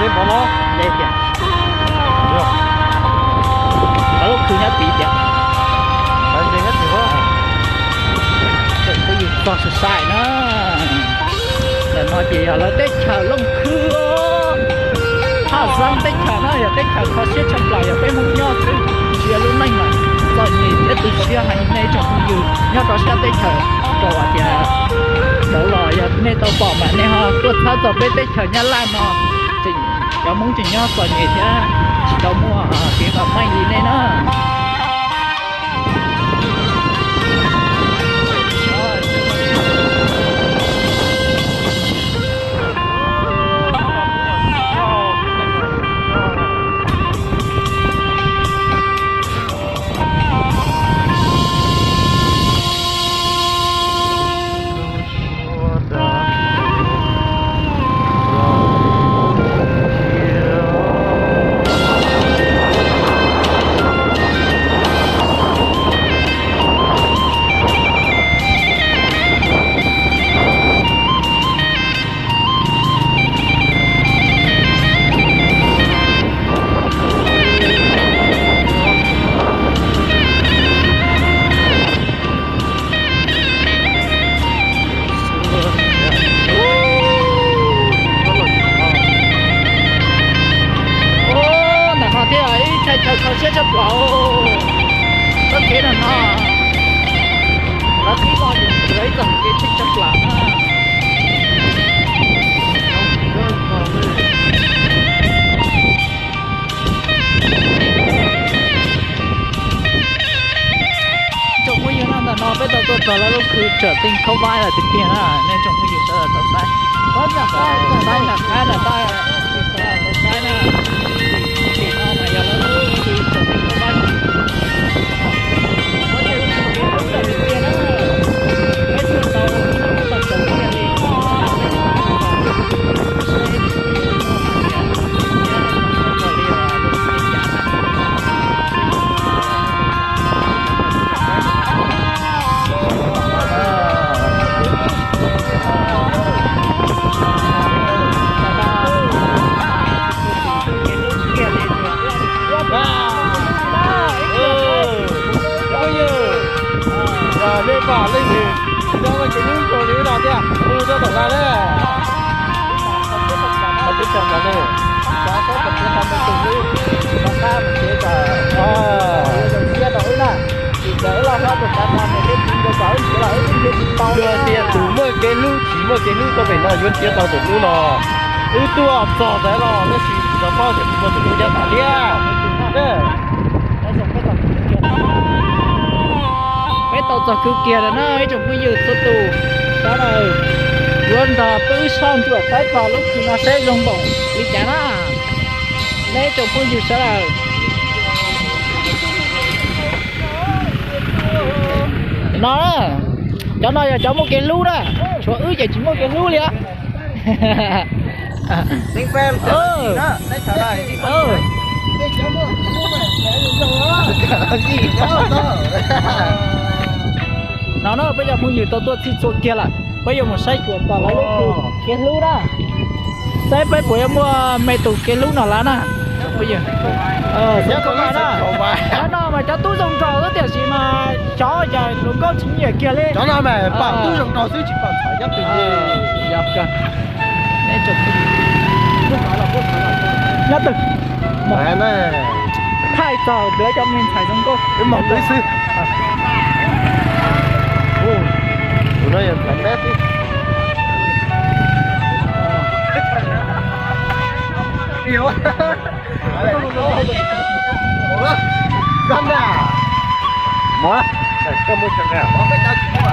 thế bỏ nó đây kìa được ở lúc khi nhá tí kìa đấy thế hết thì không rồi cái gì to sự sai nó là nói gì là tết chờ lông khưa ha răng tết chờ nó là tết chờ khó xếp trong lại là cái mông nho chứ chia lúc này mà rồi nhìn nhất từ chia hành này trong không nhiều nhớ đó sẽ tết chờ rồi thì đâu rồi nên tao bỏ mà nên họ cứ tháo giờ bên tết chờ nhá lại mà chỉnh cháu muốn chỉnh nhá rồi nhìn thế cháu mua thì vào may gì nên nóเขาเชื่อจะเปล่าก็คิดนะเนาะแล้วที่ว่าอยู่ไหนก็คิดจะเปล่าจงไม่ยืนนั่นแต่นอนไปต่อตัวแล้วก็คือเจอติงเข้าบ้านอะไรติดเตียงอ่ะเนี่ยจงไม่ยืนต่อซ้ายก็หนักได้หนักได้นะซ้ายนะตีนอนมาอย่างแล้วคือเจอติงเข้าบ้านlên vào lên thì cho mình cái núi chỗ này là thế à? Cho tổng ra đấy. Không biết chồng là đây. Cháu có tập cái thằng mình từng đi. Còn ta mình chế cả. Rồi xe đổi nè. Thì để là nó được ta làm cái tin cho cháu chỉ là cái tin to. Đưa tiền đủ mỗi cái núi chỉ mỗi cái núi có phải là nguyên tiền tao đủ núi nó. Tua trò đấy là nó chỉ là bao giờ chỉ một cái núi trả đi à. Đấy. Nó dùng cái tập cái tàu giặc cứ kia là nó ấy trong cái dự số tù đó là luôn là cứ son chuột thấy vào lúc thì nó sẽ dùng bổng đi chả nó lấy trong cái dự sẽ là nó đó cháu nói là cháu một cái lú đó cháu chạy chỉ một cái lú liền đánh phèm đấy trả lại nó bây giờ muốn nhiều tôi thì chỗ kia là bây giờ một sai chuột vào lấy cái lú đó sai bây giờ mua mẹ tụ cái lú nào lá nè bây giờ sẽ có mà đó nó mà cháu tu dùng trò rất là gì mà chó giờ nó có chính gì kia lên chó nào mà bảo tu dùng trò chứ chỉ bảo phải nhấp từng gì nhấp cơ nên chụp nhấp từng mẹ này太早得叫命才能够cái mỏng đấy xí tụi nó làm nét đi yếu con nào mói này có một thằng nào có cái tao chỉ có